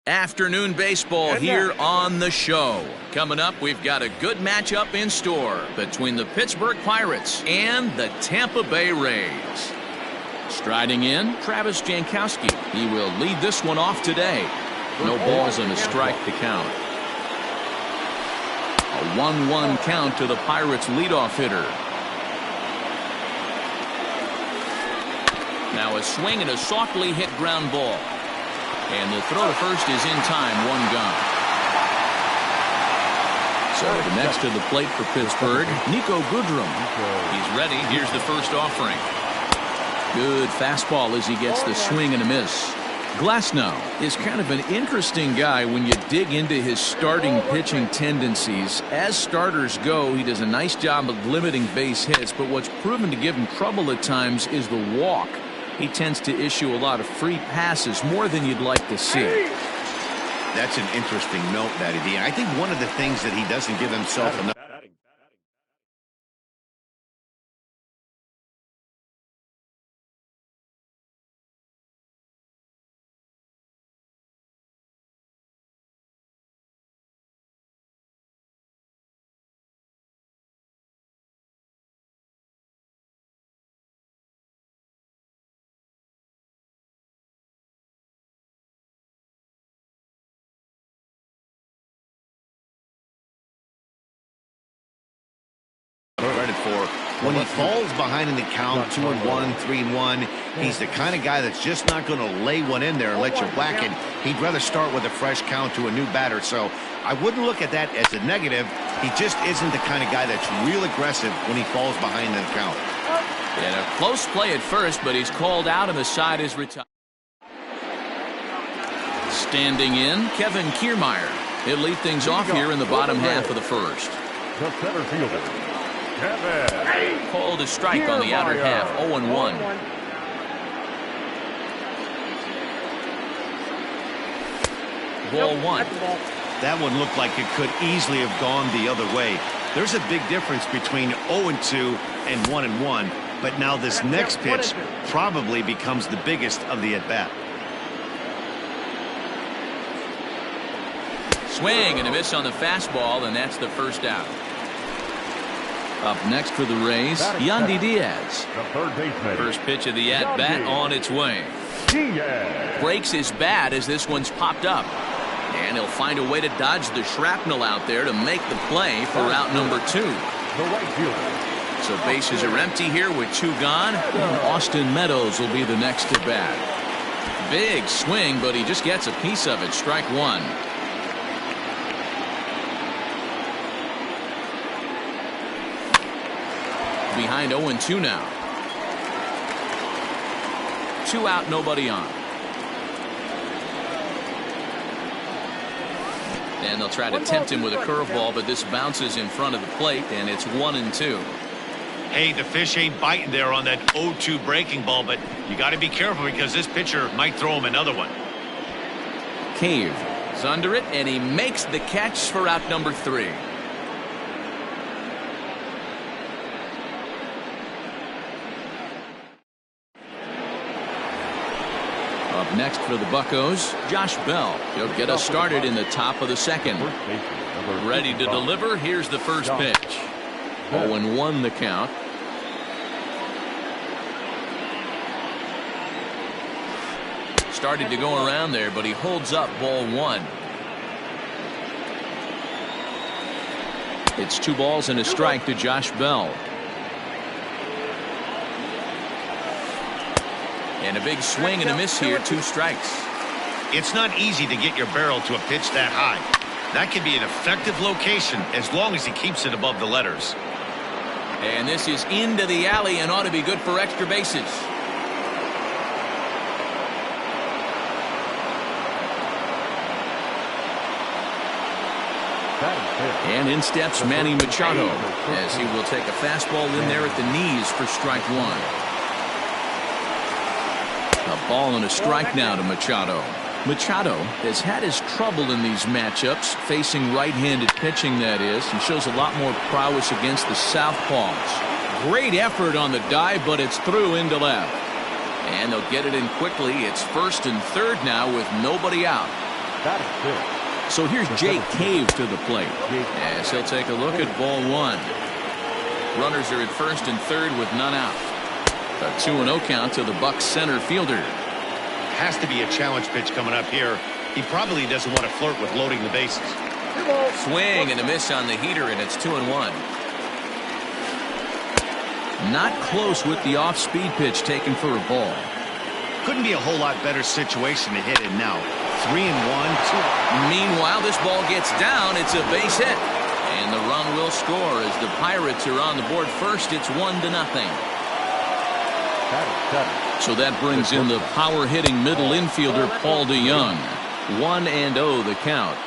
Afternoon baseball here on the show. Coming up, we've got a good matchup in store between the Pittsburgh Pirates and the Tampa Bay Rays. Striding in, Travis Jankowski. He will lead this one off today. No balls and a strike to count. A 1-1 count to the Pirates leadoff hitter. Now a swing and a softly hit ground ball. And the throw to first is in time, one gone. So the next to the plate for Pittsburgh, Nico Goodrum. He's ready. Here's the first offering. Good fastball as he gets the swing and a miss. Glasnow is kind of an interesting guy when you dig into his starting pitching tendencies. As starters go, he does a nice job of limiting base hits, but what's proven to give him trouble at times is the walk. He tends to issue a lot of free passes, more than you'd like to see. That's an interesting note, Matty D. I think one of the things that he doesn't give himself enough. For when he falls behind in the count, 2-1, 3-1, he's the kind of guy that's just not going to lay one in there and let you whack it. He'd rather start with a fresh count to a new batter. So I wouldn't look at that as a negative. He just isn't the kind of guy that's real aggressive when he falls behind in the count. And a close play at first, but he's called out and the side is retired. Standing in, Kevin Kiermaier. He'll lead things off here in the bottom half of the first. The center fielder, Called a strike on the outer half, 0-1. Ball one. That one looked like it could easily have gone the other way. There's a big difference between 0-2 and 1-1, but now this next pitch probably becomes the biggest of the at-bat. Swing and a miss on the fastball, and that's the first out. Up next for the Rays, Yandy Diaz. the third baseman. First pitch of the at-bat on its way. Diaz. Breaks his bat as this one's popped up. And he'll find a way to dodge the shrapnel out there to make the play for out number 2. The right fielder. So bases are empty here with 2 gone. Austin Meadows will be the next to bat. Big swing, but he just gets a piece of it. Strike one. Behind 0-2 now. 2 out, nobody on. And they'll try to tempt him with a curveball, but this bounces in front of the plate, and it's 1-2. Hey, the fish ain't biting there on that 0-2 breaking ball, but you got to be careful because this pitcher might throw him another one. Cave is under it, and he makes the catch for out number 3. Up next for the Buccos, Josh Bell. He'll get us started in the top of the second. Ready to deliver. Here's the first pitch. 0-1 the count. Started to go around there, but he holds up ball 1. It's 2 balls and a strike to Josh Bell. And a big swing and a miss here, 2 strikes. It's not easy to get your barrel to a pitch that high. That can be an effective location as long as he keeps it above the letters. And this is into the alley and ought to be good for extra bases. And in steps Manny Machado as he will take a fastball in there at the knees for strike 1. A ball and a strike now to Machado. Machado has had his trouble in these matchups, facing right-handed pitching, that is. He shows a lot more prowess against the southpaws. Great effort on the dive, but it's through into left. And they'll get it in quickly. It's first and third now with nobody out. Batting fifth. So here's Jake Cave to the plate. As he'll take a look at ball one. Runners are at first and third with none out. A 2-0 count to the Bucs center fielder. Has to be a challenge pitch coming up here. He probably doesn't want to flirt with loading the bases. Swing and a miss on the heater, and it's 2-1. Not close with the off-speed pitch taken for a ball. Couldn't be a whole lot better situation to hit it now. 3-1. Meanwhile, this ball gets down. It's a base hit. And the run will score as the Pirates are on the board first. It's 1-0. So that brings in the power-hitting middle infielder, Paul DeYoung. 1-0 the count.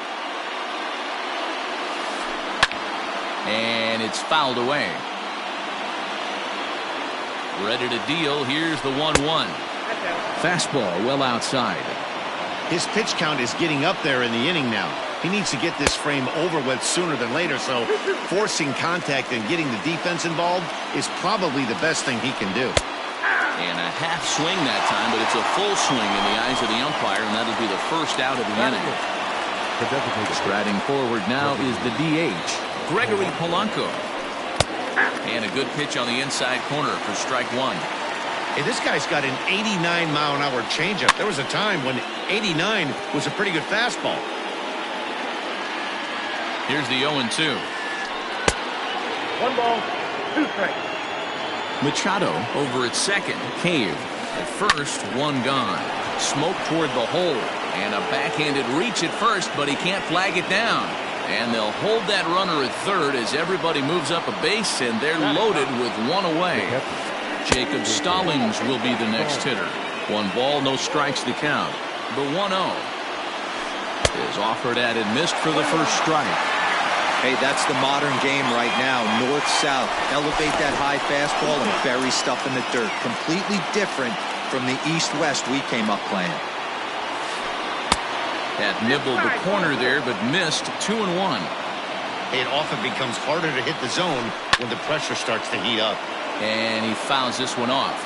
And it's fouled away. Ready to deal. Here's the 1-1. Fastball well outside. His pitch count is getting up there in the inning now. He needs to get this frame over with sooner than later, so forcing contact and getting the defense involved is probably the best thing he can do. And a half swing that time, but it's a full swing in the eyes of the umpire, and that'll be the first out of the inning. Striding forward now is the DH, Gregory Polanco. And a good pitch on the inside corner for strike one. Hey, this guy's got an 89-mile-an-hour changeup. There was a time when 89 was a pretty good fastball. Here's the 0-2. 1 ball, 2 strikes. Machado over at second. Cave at first, one gone. Smoke toward the hole. And a backhanded reach at first, but he can't flag it down. And they'll hold that runner at third as everybody moves up a base, and they're loaded with one away. Jacob Stallings will be the next hitter. 1 ball, no strikes to count. The 1-0 is offered at and missed for the first strike. Hey, that's the modern game right now. North-south. Elevate that high fastball and bury stuff in the dirt. Completely different from the east-west we came up playing. That nibbled the corner there, but missed. 2-1. It often becomes harder to hit the zone when the pressure starts to heat up. And he fouls this one off.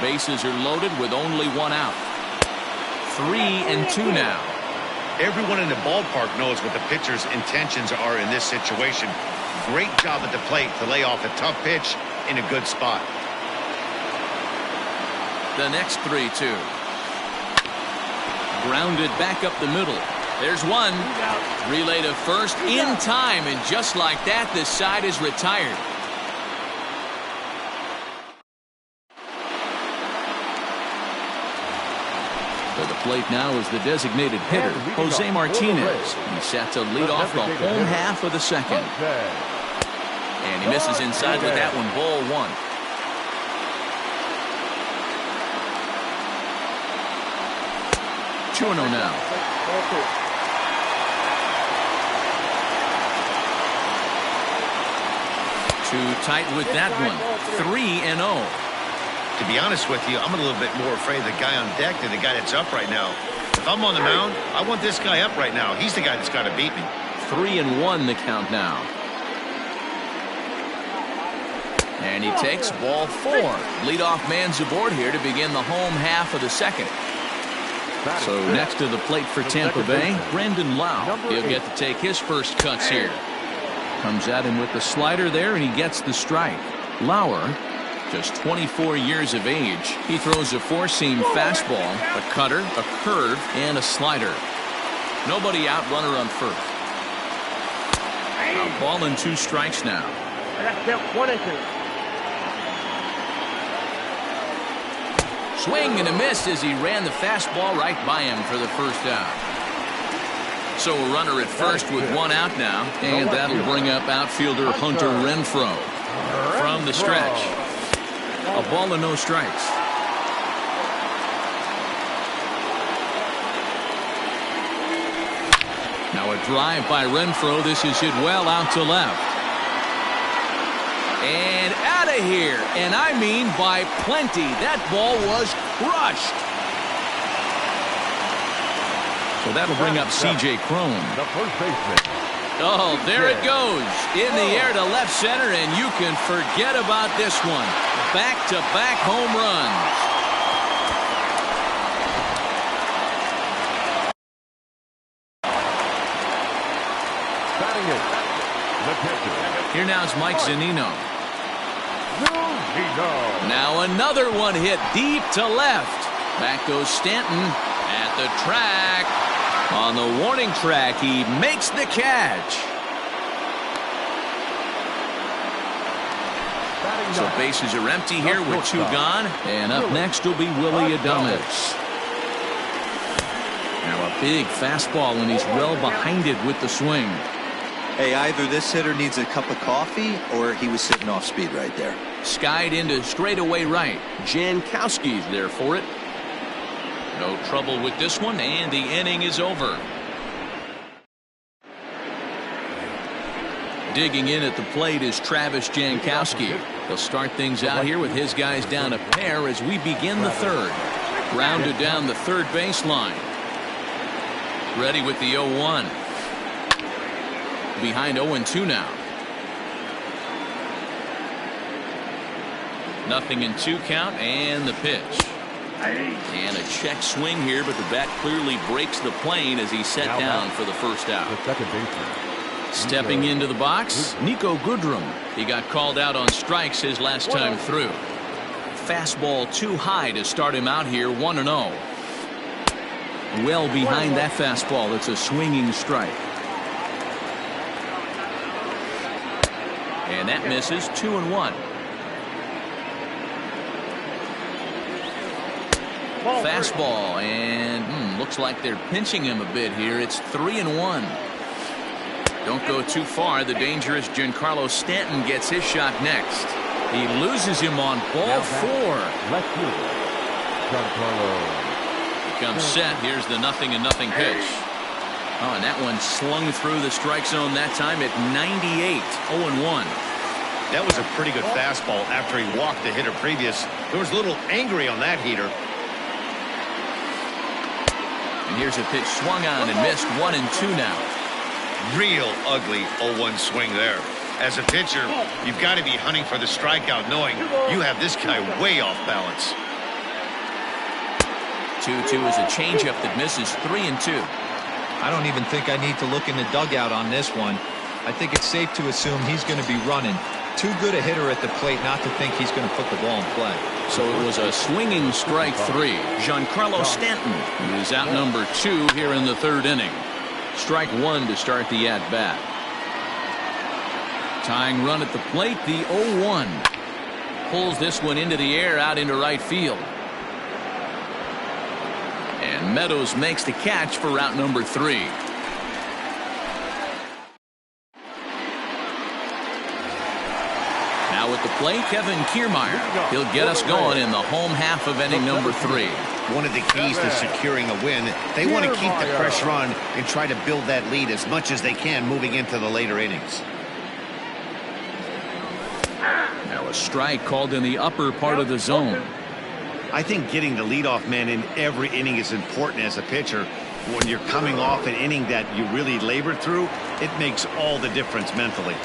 Bases are loaded with only one out. 3-2 now. Everyone in the ballpark knows what the pitcher's intentions are in this situation. Great job at the plate to lay off a tough pitch in a good spot. The next 3-2. Grounded back up the middle. There's one. Relay to first in time, and just like that, this side is retired. To the plate now is the designated hitter, Jose Martinez. He's set to lead off the home half of the second. And he misses inside with that one, ball one. Chuno now. Too tight with that one. 3-0. To be honest with you, I'm a little bit more afraid of the guy on deck than the guy that's up right now. If I'm on the mound, I want this guy up right now. He's the guy that's got to beat me. 3-1 the count now. And he takes ball 4. Leadoff man's aboard here to begin the home half of the second. So next to the plate for Tampa Bay, Brandon Lau. He'll get to take his first cuts here. Comes at him with the slider there, and he gets the strike. Lauer, just 24 years of age. He throws a four-seam fastball, a cutter, a curve, and a slider. Nobody out, runner on first. A ball and 2 strikes now. Swing and a miss as he ran the fastball right by him for the first out. So a runner at first with 1 out now, and that'll bring up outfielder Hunter Renfroe from the stretch. A ball and no strikes. Now a drive by Renfroe. This is hit well out to left. And out of here. And I mean by plenty. That ball was crushed. So that'll bring up C.J. Cron. The first baseman. Oh, there it goes. In the air to left center, and you can forget about this one. Back-to-back home runs. Here now is Mike Zunino. Zunino. Now another one hit deep to left. Back goes Stanton at the track. On the warning track, he makes the catch. So bases are empty here with 2 gone. And up next will be Willie Adames. Now a big fastball, and he's well behind it with the swing. Hey, either this hitter needs a cup of coffee or he was sitting off speed right there. Skied into straightaway right. Jankowski's there for it. No trouble with this one, and the inning is over. Digging in at the plate is Travis Jankowski. He'll start things out here with his guys down a pair as we begin the third. Grounded down the third baseline. Ready with the 0-1. Behind 0-2 now. 0-2 count, and the pitch. And a check swing here, but the bat clearly breaks the plane as he's set down for the first out. The second baseman. Stepping into the box, Nico Goodrum. He got called out on strikes his last time through. Fastball too high to start him out here, 1-0. Well behind that fastball, it's a swinging strike. And that misses, 2-1. Fastball, and looks like they're pinching him a bit here. It's 3-1. Don't go too far. The dangerous Giancarlo Stanton gets his shot next. He loses him on ball 4. Left fielder, Giancarlo. Comes set. Here's the 0-0 pitch. Oh, and that one slung through the strike zone that time at 98. 0-1. That was a pretty good fastball after he walked the hitter previous. He was a little angry on that heater. And here's a pitch swung on and missed, 1-2 now. Real ugly 0-1 swing there. As a pitcher, you've got to be hunting for the strikeout, knowing you have this guy way off balance. 2-2 is a changeup that misses, 3-2. I don't even think I need to look in the dugout on this one. I think it's safe to assume he's going to be running. Too good a hitter at the plate not to think he's going to put the ball in play. So it was a swinging strike 3. Giancarlo Stanton is out number 2 here in the third inning. Strike 1 to start the at-bat. Tying run at the plate, the 0-1. Pulls this one into the air out into right field. And Meadows makes the catch for route number 3. Now at the plate, Kevin Kiermaier. He'll get us going in the home half of inning number 3. One of the keys to securing a win, they want to keep the pressure on and try to build that lead as much as they can moving into the later innings. Now a strike called in the upper part of the zone. I think getting the leadoff man in every inning is important as a pitcher. When you're coming off an inning that you really labored through, it makes all the difference mentally.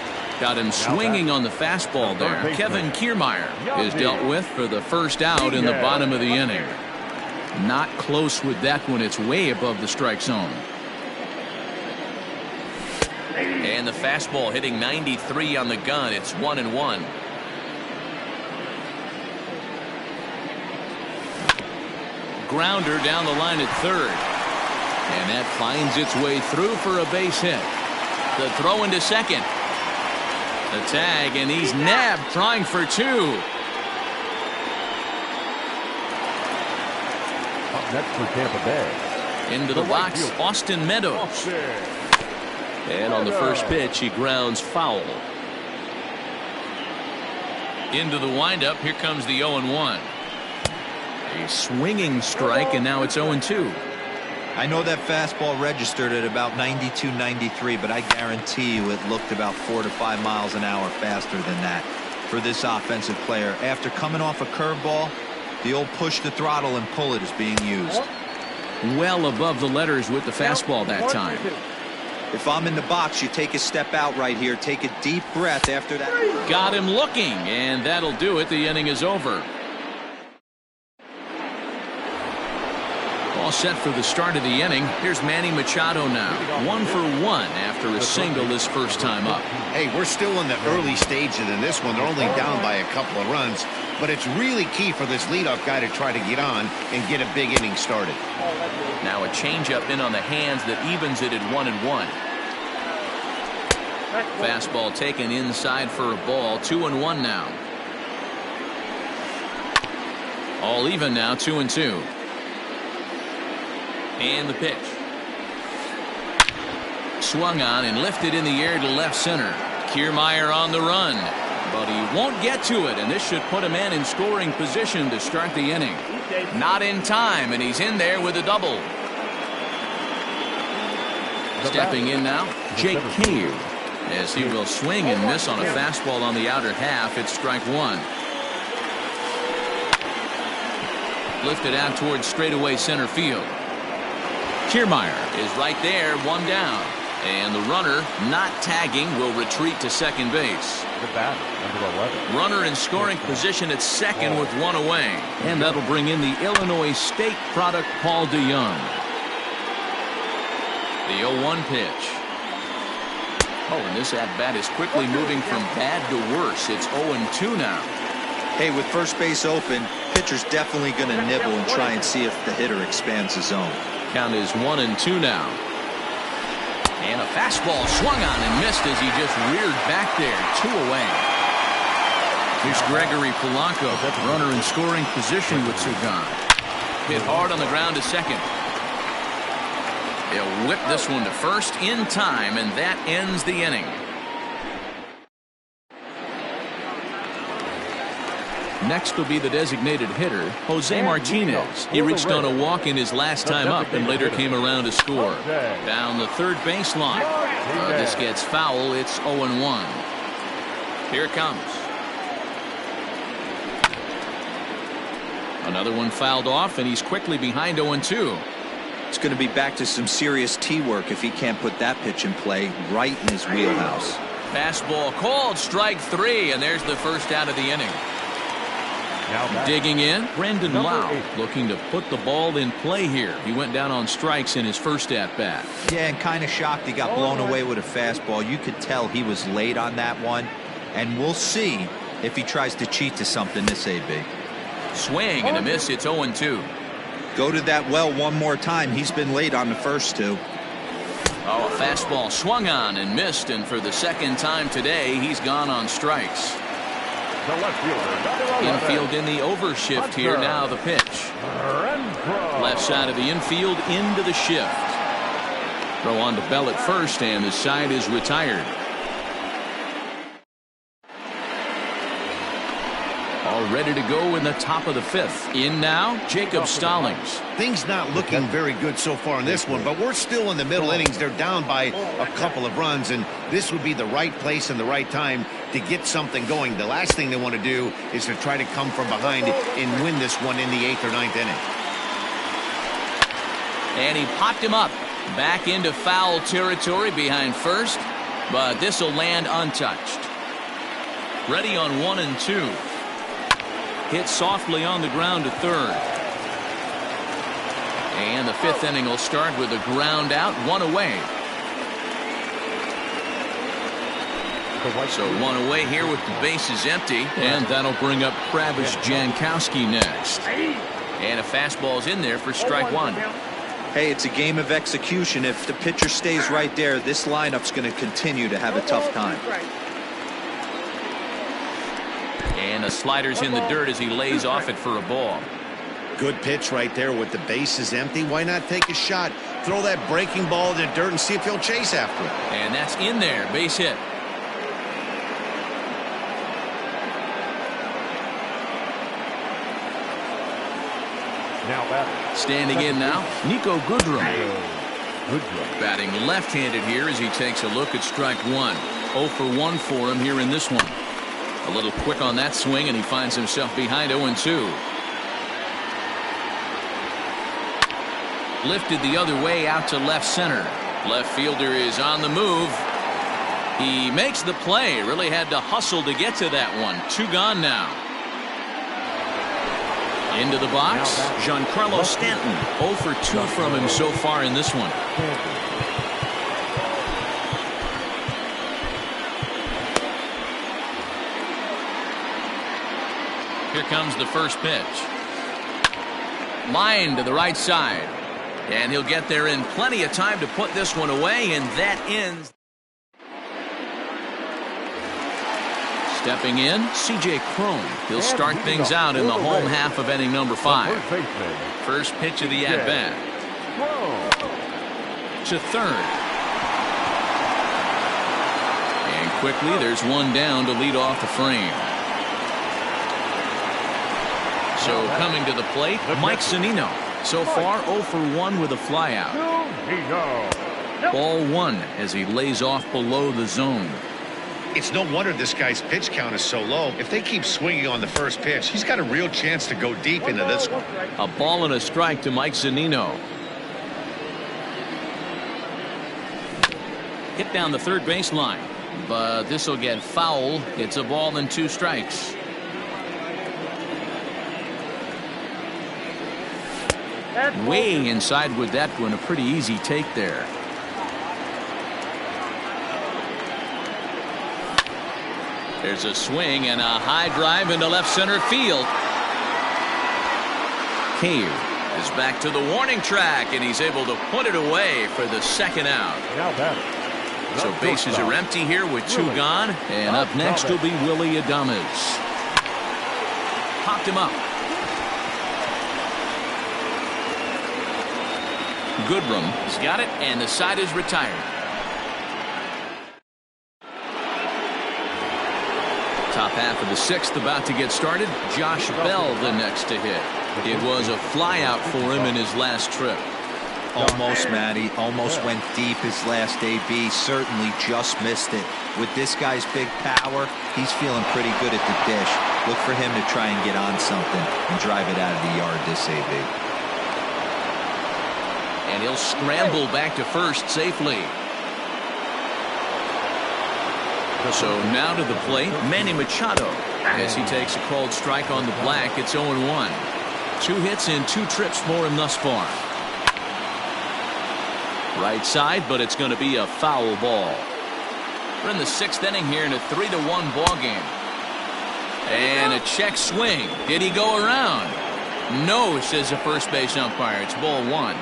Got him swinging on the fastball there. Kevin Kiermaier is dealt with for the first out in the bottom of the inning. Not close with that one. It's way above the strike zone. And the fastball hitting 93 on the gun. It's 1-1. Grounder down the line at third. And that finds its way through for a base hit. The throw into second. The tag, and he's nabbed trying for 2. Up next for Tampa Bay. Into the box, Austin Meadows. And on the first pitch, he grounds foul. Into the windup, here comes the 0-1. A swinging strike, and now it's 0-2. I know that fastball registered at about 92, 93, but I guarantee you it looked about 4 to 5 miles an hour faster than that for this offensive player. After coming off a curveball, the old push the throttle and pull it is being used. Well above the letters with the fastball that time. If I'm in the box, you take a step out right here. Take a deep breath after that. Got him looking, and that'll do it. The inning is over. all set for the start of the inning. Here's Manny Machado now. 1 for 1 after a single this first time up. Hey, we're still in the early stages in this one. They're only down by a couple of runs. But it's really key for this leadoff guy to try to get on and get a big inning started. Now a changeup in on the hands that evens it at 1-1. Fastball taken inside for a ball. 2-1 now. All even now. 2-2. And the pitch. Swung on and lifted in the air to left center. Kiermaier on the run. But he won't get to it, and this should put a man in scoring position to start the inning. Not in time, and he's in there with a double. Stepping in now, Jake Cave, as he will swing and miss on a fastball on the outer half. It's strike one. Lifted out towards straightaway center field. Kiermaier is right there, one down. And the runner, not tagging, will retreat to second base. The batter, number 11. Runner in scoring position at second with one away. And that'll bring in the Illinois State product, Paul DeYoung. The 0-1 pitch. Oh, and this at-bat is quickly moving from bad to worse. It's 0-2 now. Hey, with first base open, pitcher's definitely going to nibble and try and see if the hitter expands his zone. Count is 1-2 now. And a fastball swung on and missed as he just reared back there. 2 away. Here's Gregory Polanco, runner in scoring position with Sugan. Hit hard on the ground to second. He'll whip this one to first in time, and that ends the inning. Next will be the designated hitter, Jose Martinez. He reached on a walk in his last time up and later came around to score. Down the third baseline. This gets foul. It's 0-1. Here it comes. Another one fouled off, and he's quickly behind 0-2. It's going to be back to some serious tee work if he can't put that pitch in play right in his wheelhouse. Fastball called, strike 3, and there's the first out of the inning. Digging in, Brendan Lau, looking to put the ball in play here. He went down on strikes in his first at-bat. Yeah, and kind of shocked he got blown away with a fastball. You could tell he was late on that one, and we'll see if he tries to cheat to something this AB. Swing and a miss. It's 0-2. Go to that well one more time. He's been late on the first two. Oh, a fastball swung on and missed, and for the second time today, he's gone on strikes. Infield in the overshift here. Now the pitch. Left side of the infield into the shift. Throw on to Bell at first, and the side is retired. All ready to go in the top of the fifth. In now, Jacob Stallings. Things not looking very good so far in this one, but we're still in the middle innings. They're down by a couple of runs, and this would be the right place and the right time to get something going. The last thing they want to do is to try to come from behind and win this one in the 8th or 9th inning. And he popped him up. Back into foul territory behind first, but this will land untouched. Ready on 1 and 2. Hit softly on the ground to third. And the 5th inning will start with a ground out, 1 away. So 1 away here with the bases empty. And that'll bring up Travis Jankowski next. And a fastball's in there for strike 1. Hey, it's a game of execution. If the pitcher stays right there, this lineup's going to continue to have a tough time. And a slider's in the dirt as he lays off it for a ball. Good pitch right there with the bases empty. Why not take a shot? Throw that breaking ball in the dirt and see if he'll chase after it. And that's in there. Base hit. Now batting. Standing in now, Nico Goodrum. Batting left-handed here as he takes a look at strike 1. 0 for 1 for him here in this one. A little quick on that swing, and he finds himself behind 0-2. Lifted the other way out to left center. Left fielder is on the move. He makes the play. Really had to hustle to get to that one. 2 gone now. Into the box, Giancarlo Stanton. 0 for 2 from him so far in this one. Here comes the first pitch. Line to the right side. And he'll get there in plenty of time to put this one away, and that ends. Stepping in, C.J. Cron. He'll start things out in the home half of inning number 5. First pitch of the at-bat. To third. And quickly, there's one down to lead off the frame. So coming to the plate, Mike Zunino. So far, 0 for 1 with a flyout. Ball 1 as he lays off below the zone. It's no wonder this guy's pitch count is so low. If they keep swinging on the first pitch, he's got a real chance to go deep into this one. A ball and a strike to Mike Zunino. Hit down the third baseline, but this will get foul. It's a ball and 2 strikes. Way inside with that one. A pretty easy take there. There's a swing and a high drive into left center field. Cave is back to the warning track, and he's able to put it away for the second out. So bases are empty here with 2 gone. And up next will be Willie Adames. Popped him up. Goodrum has got it, and the side is retired. Top half of the 6th about to get started. Josh Bell the next to hit. It was a flyout for him in his last trip. Almost, Matty. Almost went deep his last AB. Certainly just missed it. With this guy's big power, he's feeling pretty good at the dish. Look for him to try and get on something and drive it out of the yard this AB. And he'll scramble back to first safely. So now to the plate, Manny Machado. As he takes a called strike on the black, it's 0-1. 2 hits in 2 trips for him thus far. Right side, but it's going to be a foul ball. We're in the 6th inning here in a 3-1 ball game. And a check swing. Did he go around? No, says the first base umpire. It's ball 1.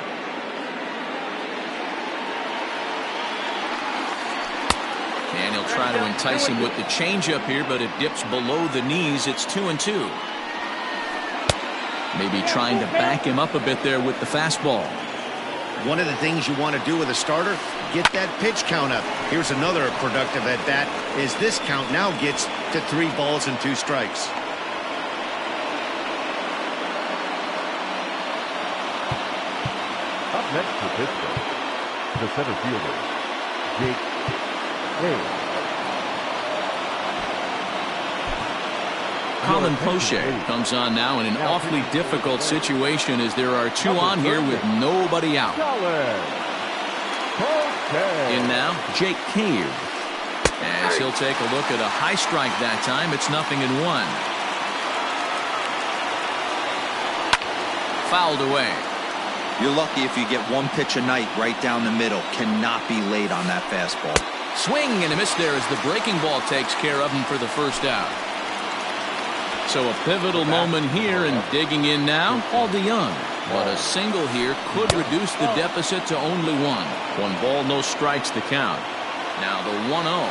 And he'll try to entice him with the changeup here, but it dips below the knees. It's 2-2. Maybe trying to back him up a bit there with the fastball. One of the things you want to do with a starter, get that pitch count up. Here's another productive at bat, as this count now gets to 3 balls and 2 strikes. Up next for Pittsburgh, the center fielder, Jake Hayes. Colin Poche comes on now in an awfully difficult situation, as there are 2 on here with nobody out. In now, Jake Cave. As he'll take a look at a high strike that time. It's 0-1. Fouled away. You're lucky if you get 1 pitch a night right down the middle. Cannot be late on that fastball. Swing and a miss there as the breaking ball takes care of him for the first out. So a pivotal moment here, and digging in now, Paul DeYoung. But a single here could reduce the deficit to only 1. 1 ball, no strikes the count. Now the 1-0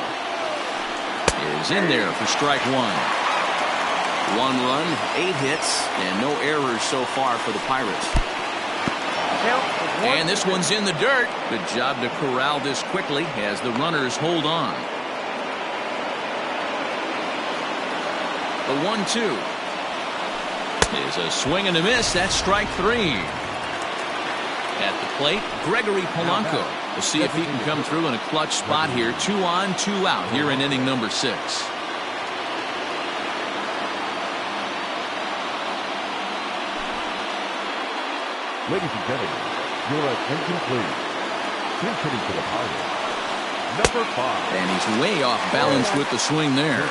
is in there for strike 1. 1 run, 8 hits, and no errors so far for the Pirates. And this one's in the dirt. Good job to corral this quickly as the runners hold on. The 1-2 is a swing and a miss. That's strike 3. At the plate, Gregory Polanco. We'll see if he can come through in a clutch spot here. 2 on, 2 out here in inning number 6. Ladies and gentlemen, your attention please. He's hitting to the Pirates, number 5. And he's way off balance with the swing there.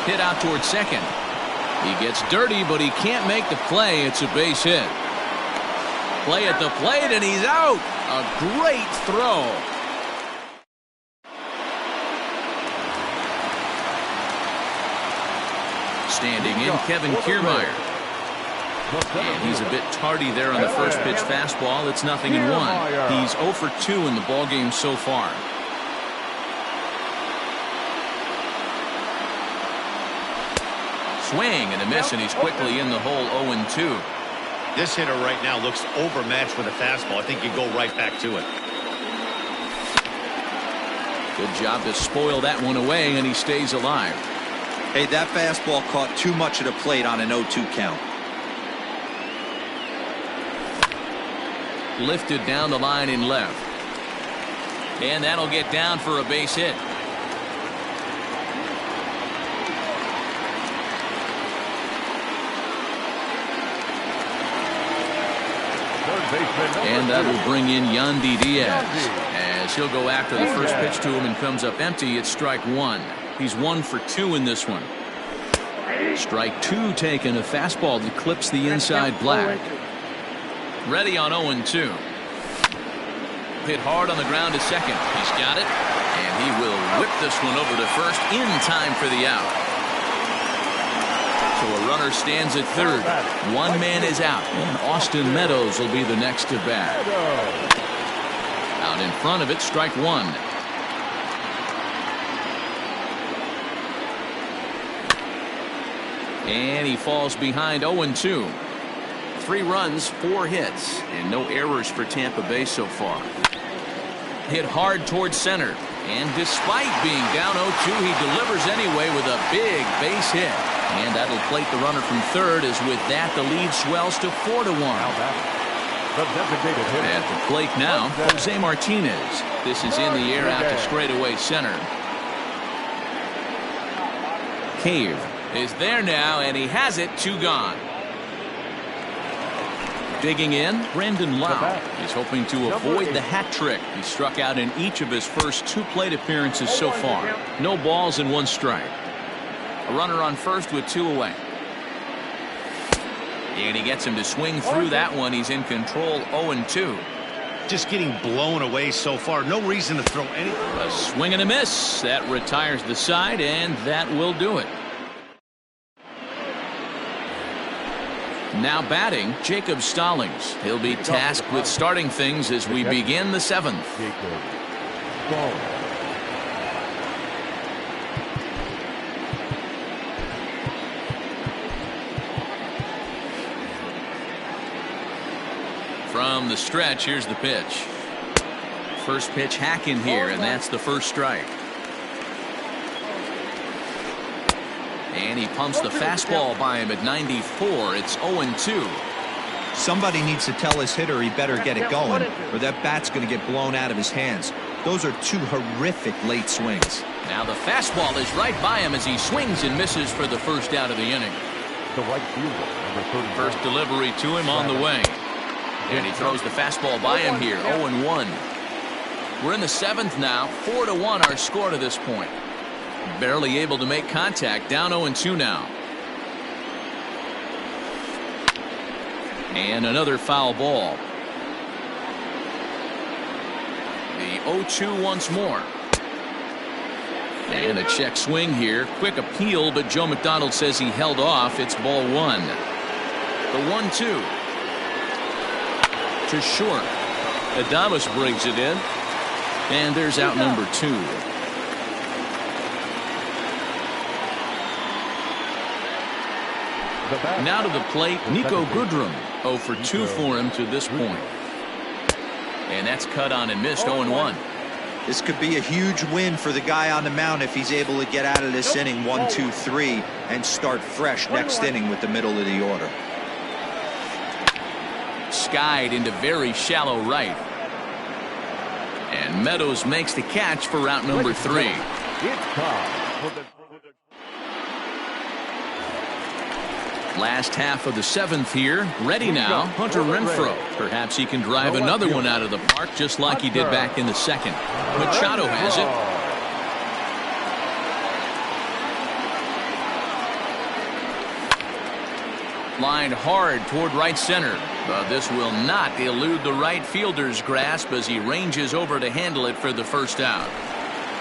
Hit out towards second. He gets dirty, but he can't make the play. It's a base hit. Play at the plate, and he's out. A great throw. Standing in, Kevin Kiermaier. And he's a bit tardy there on the first pitch fastball. It's 0-1. He's 0 for 2 in the ballgame so far. Swing and a miss, and he's quickly in the hole. 0-2. This hitter right now looks overmatched with a fastball. I think you go right back to it. Good job to spoil that one away, and he stays alive. Hey, that fastball caught too much of the plate on an 0-2 count. Lifted down the line in left. And that'll get down for a base hit. And that will bring in Yandy Diaz as he'll go after the first pitch to him and comes up empty. It's strike one. He's 1 for 2 in this one. Strike two taken, a fastball that clips the inside black. Ready on 0-2. Hit hard on the ground to second. He's got it, and he will whip this one over to first in time for the out. So a runner stands at third. One man is out, and Austin Meadows will be the next to bat. Out in front of it, strike one. And he falls behind. 0-2. 3 runs, 4 hits, and no errors for Tampa Bay so far. Hit hard towards center, and despite being down 0-2, he delivers anyway with a big base hit. And that'll plate the runner from third, as with that the lead swells to 4-1. At the plate now, Jose Martinez. This is in the air out to straightaway center. Cave is there now, and he has it. 2 gone. Digging in, Brandon Lau. He's hoping to avoid the hat trick. He struck out in each of his first 2 plate appearances so far. No balls and 1 strike. A runner on first with 2 away. And he gets him to swing through that one. He's in control. 0-2. Just getting blown away so far. No reason to throw any. A swing and a miss. That retires the side, and that will do it. Now batting, Jacob Stallings. He'll be tasked with starting things as we begin the 7th. From the stretch, here's the pitch. First pitch hack in here, and that's the first strike. And he pumps the fastball by him at 94. It's 0-2. Somebody needs to tell his hitter he better get it going, or that bat's going to get blown out of his hands. Those are 2 horrific late swings. Now the fastball is right by him as he swings and misses for the first out of the inning. First delivery to him on the way. And he throws the fastball by him here. 0-1. We're in the 7th now. 4-1 our score to this point. Barely able to make contact. Down 0-2 now. And another foul ball. The 0-2 once more. And a check swing here. Quick appeal, but Joe McDonald says he held off. It's ball 1. The 1-2. To short. Adames brings it in. And there's out number 2. Now to the plate, Nico Goodrum. 0 for 2 for him to this point. And that's cut on and missed. 0-1. This could be a huge win for the guy on the mound if he's able to get out of this inning 1, 2, 3 and start fresh next inning with the middle of the order. Skied into very shallow right. And Meadows makes the catch for route number 3. Last half of the 7th here. Ready now, Hunter Renfroe. Perhaps he can drive another one out of the park just like he did back in the 2nd. Machado has it. Lined hard toward right center. But this will not elude the right fielder's grasp as he ranges over to handle it for the first out.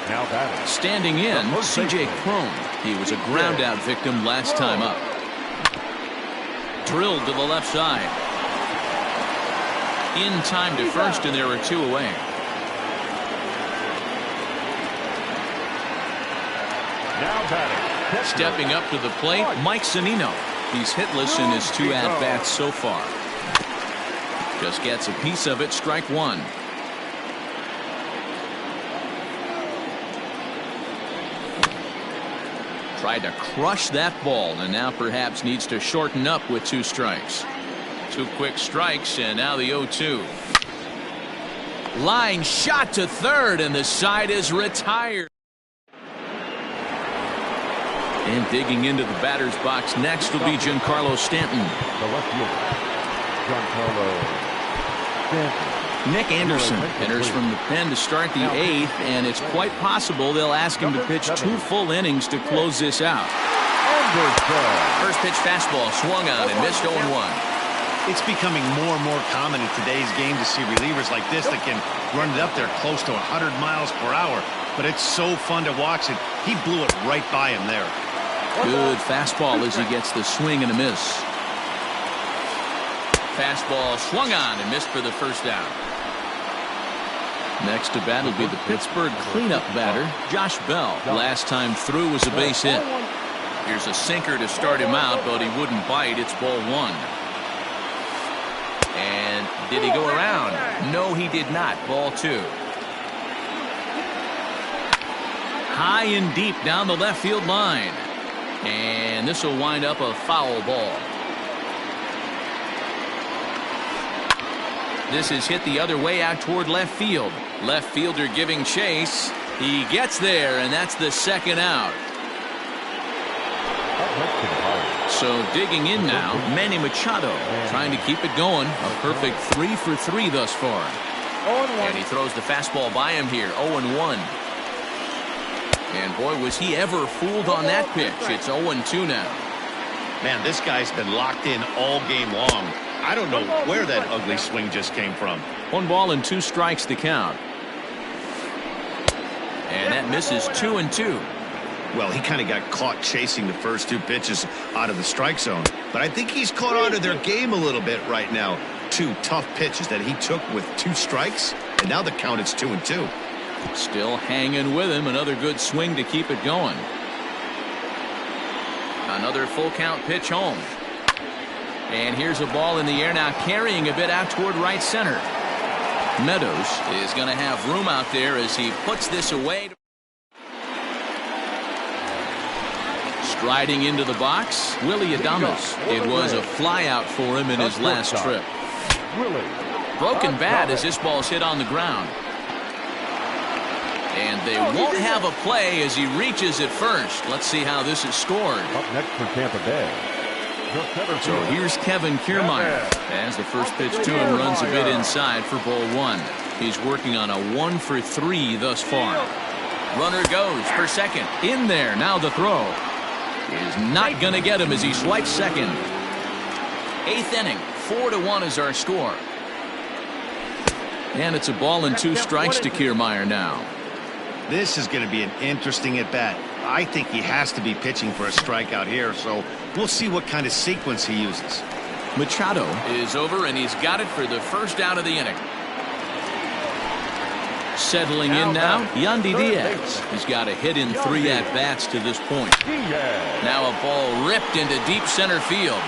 Now batting. Standing in, C.J. Cron. He was a ground-out victim last time up. Drilled to the left side. In time to first, and there are 2 away. Now batting. Stepping up to the plate, Mike Zunino. He's hitless in his 2 at-bats so far. Just gets a piece of it, strike 1. Tried to crush that ball, and now perhaps needs to shorten up with 2 strikes. 2 quick strikes, and now the 0-2. Line shot to third, and the side is retired. And digging into the batter's box next will be Giancarlo Stanton. The left fielder, Giancarlo Stanton. Nick Anderson enters from the pen to start the 8th, and it's quite possible they'll ask him to pitch 2 full innings to close this out. First pitch fastball swung on and missed 0-1. It's becoming more and more common in today's game to see relievers like this that can run it up there close to 100 miles per hour. But it's so fun to watch it. He blew it right by him there. Good fastball as he gets the swing and a miss. Fastball swung on and missed for the first out. Next to bat will be the Pittsburgh cleanup batter, Josh Bell. Last time through was a base hit. Here's a sinker to start him out, but he wouldn't bite. It's ball 1. And did he go around? No, he did not. Ball 2. High and deep down the left field line. And this will wind up a foul ball. This is hit the other way out toward left field. Left fielder giving chase. He gets there, and that's the second out. So digging in now, Manny Machado trying to keep it going. A perfect 3 for 3 thus far. And he throws the fastball by him here. 0-1. And boy, was he ever fooled on that pitch. It's 0-2 now. Man, this guy's been locked in all game long. I don't know where that ugly swing just came from. 1 ball and 2 strikes to count. And that misses 2-2. Well, he kind of got caught chasing the first 2 pitches out of the strike zone. But I think he's caught on to their game a little bit right now. 2 tough pitches that he took with 2 strikes. And now the count is 2-2. Still hanging with him. Another good swing to keep it going. Another full count pitch home. And here's a ball in the air now, carrying a bit out toward right center. Meadows is going to have room out there as he puts this away. Striding into the box, Willie Adames. It was a fly out for him in his last trip. Broken bat as this ball's hit on the ground. And they won't have a play as he reaches it first. Let's see how this is scored. Up next for Tampa Bay. So here's Kevin Kiermaier as the first pitch to him runs a bit inside for ball 1. He's working on a 1 for 3 thus far. Runner goes for second. In there. Now the throw is not going to get him as he swipes second. 8th inning. 4-1 is our score. And it's a ball and 2 strikes to Kiermaier now. This is going to be an interesting at-bat. I think he has to be pitching for a strikeout here, so we'll see what kind of sequence he uses. Machado is over, and he's got it for the first out of the inning. Settling in now, Yandy Diaz. He's got a hit in 3 at-bats to this point. Now a ball ripped into deep center field.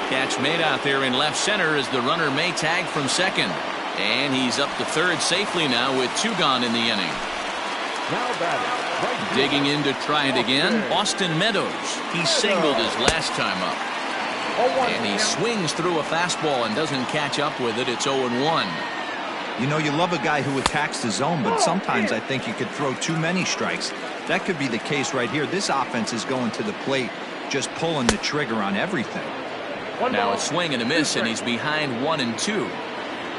Catch made out there in left center as the runner may tag from second. And he's up to third safely now with 2 gone in the inning. Digging in to try it again, Austin Meadows. He singled his last time up. And he swings through a fastball and doesn't catch up with it. It's 0-1. You know, you love a guy who attacks the zone, but sometimes I think you could throw too many strikes. That could be the case right here. This offense is going to the plate, just pulling the trigger on everything. Now a swing and a miss, and he's behind 1-2.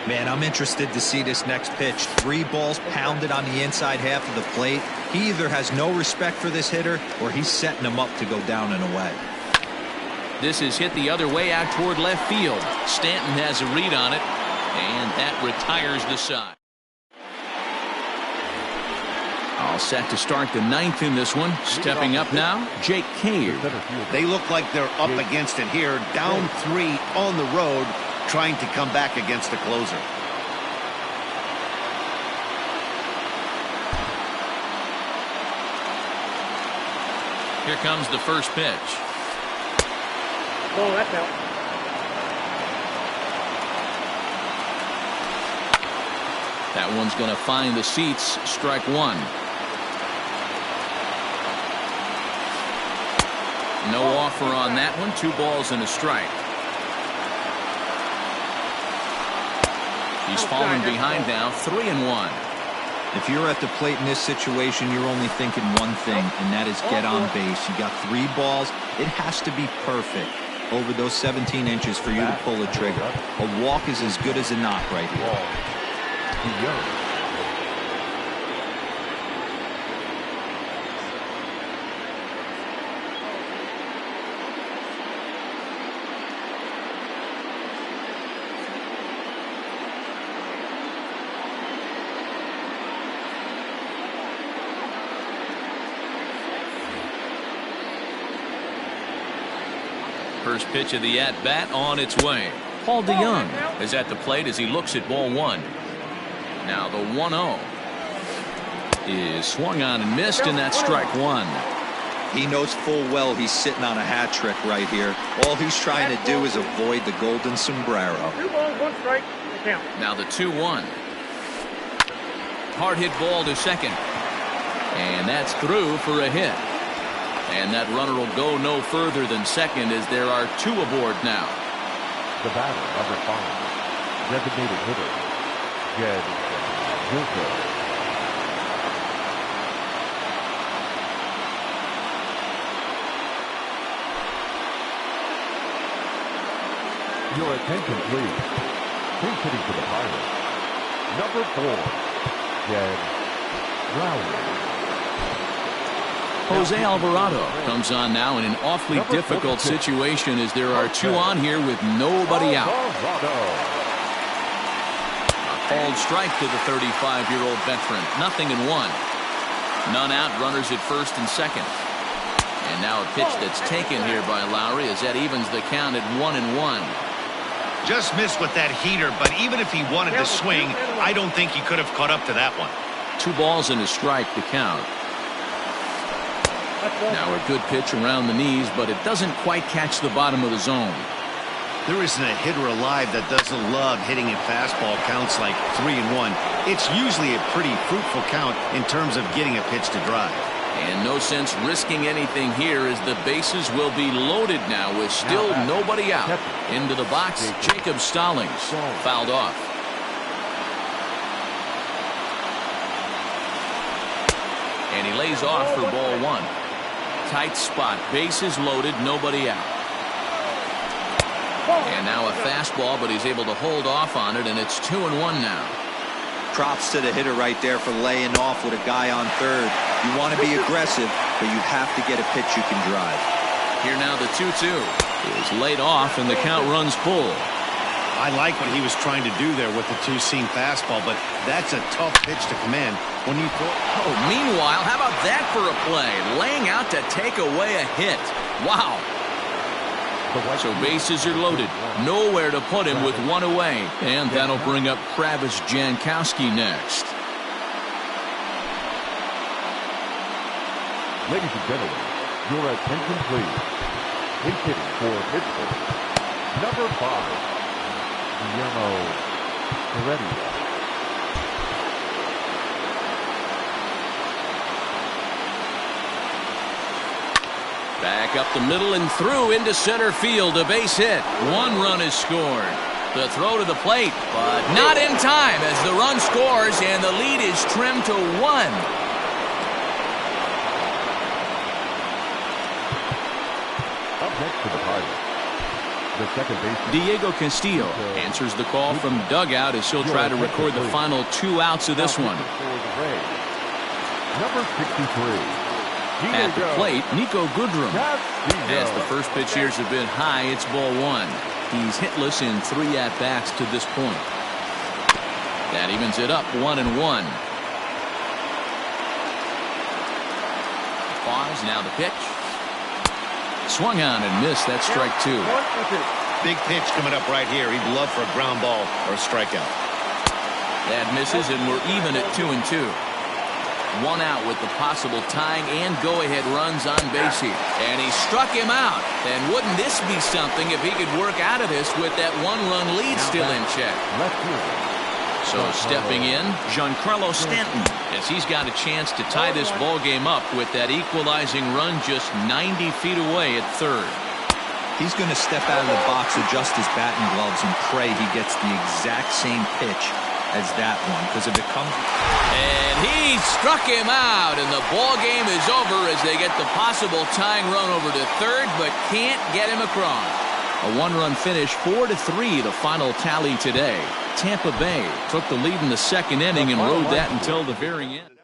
Man, I'm interested to see this next pitch. 3 balls pounded on the inside half of the plate. He either has no respect for this hitter or he's setting him up to go down and away. This is hit the other way out toward left field. Stanton has a read on it, and that retires the side. All set to start the ninth in this one. Stepping up now, Jake Cave. They look like they're up against it here. Down 3 on the road, trying to come back against the closer. Here comes the first pitch. Oh, that's out. That one's going to find the seats. Strike one. No offer on that one. 2 balls and a strike. He's falling behind now. 3-1. If you're at the plate in this situation, you're only thinking one thing, and that is get on base. You got 3 balls. It has to be perfect over those 17 inches for you to pull a trigger. A walk is as good as a knock right here. First pitch of the at-bat on its way. Paul DeYoung is at the plate as he looks at ball 1. Now the 1-0 is swung on and missed, and that's strike 1. He knows full well he's sitting on a hat trick right here. All he's trying to do is avoid the golden sombrero. 2 balls, 1 strike. Count. Now the 2-1. Hard hit ball to second. And that's through for a hit. And that runner will go no further than second as there are 2 aboard now. The batter, number 5, designated hitter, Jed Wilco. Your attention, please. Who's hitting for the Pirates? Number 4, Jed Lowry. Jose Alvarado comes on now in an awfully difficult situation as there are 2 on here with nobody out. A called strike to the 35-year-old veteran. 0-1. None out, runners at first and second. And now a pitch that's taken here by Lowry as that evens the count at 1-1. Just missed with that heater, but even if he wanted to swing, I don't think he could have caught up to that one. 2 balls and a strike to count. Now a good pitch around the knees, but it doesn't quite catch the bottom of the zone. There isn't a hitter alive that doesn't love hitting at fastball counts like 3-1. It's usually a pretty fruitful count in terms of getting a pitch to drive. And no sense risking anything here as the bases will be loaded now with still nobody out. Into the box, Jacob Stallings fouled off. And he lays off for ball 1. Tight spot, bases loaded, nobody out. And now a fastball, but he's able to hold off on it, and it's 2-1 now. Props to the hitter right there for laying off with a guy on third. You want to be aggressive, but you have to get a pitch you can drive. Here now the 2-2 is laid off, and the count runs full. I like what he was trying to do there with the 2-seam fastball, but that's a tough pitch to command when you throw. Oh, meanwhile, how about that for a play? Laying out to take away a hit. Wow. So bases are loaded. Nowhere to put him with 1 away. And that'll bring up Travis Jankowski next. Ladies and gentlemen, your attention please. He's hitting for Pittsburgh. Number 5, Guillermo Heredia. Back up the middle and through into center field. A base hit. 1 run is scored. The throw to the plate, but not in time as the run scores and the lead is trimmed to 1. Up next to the Pirates, the second baseman, Diego Castillo answers the call from dugout as he'll try to record the final 2 outs of this one. Number 63, At the plate, Nico Goodrum. As the first pitch years have been high, it's ball one. He's hitless in 3 at-bats to this point. That evens it up 1-1. Pause, now the pitch. Swung on and missed. That's strike 2. Big pitch coming up right here. He'd love for a ground ball or a strikeout. That misses, and we're even at 2-2. 1 out with the possible tying and go-ahead runs on base here. And he struck him out. And wouldn't this be something if he could work out of this with that 1-run lead still in check? So stepping in, Giancarlo Stanton, as he's got a chance to tie this ball game up with that equalizing run just 90 feet away at third. He's going to step out of the box, adjust his batting gloves, and pray he gets the exact same pitch as that one, because if it comes... And he struck him out, and the ball game is over as they get the possible tying run over to third, but can't get him across. A 1-run finish, 4-3, the final tally today. Tampa Bay took the lead in the second inning and rode that until the very end.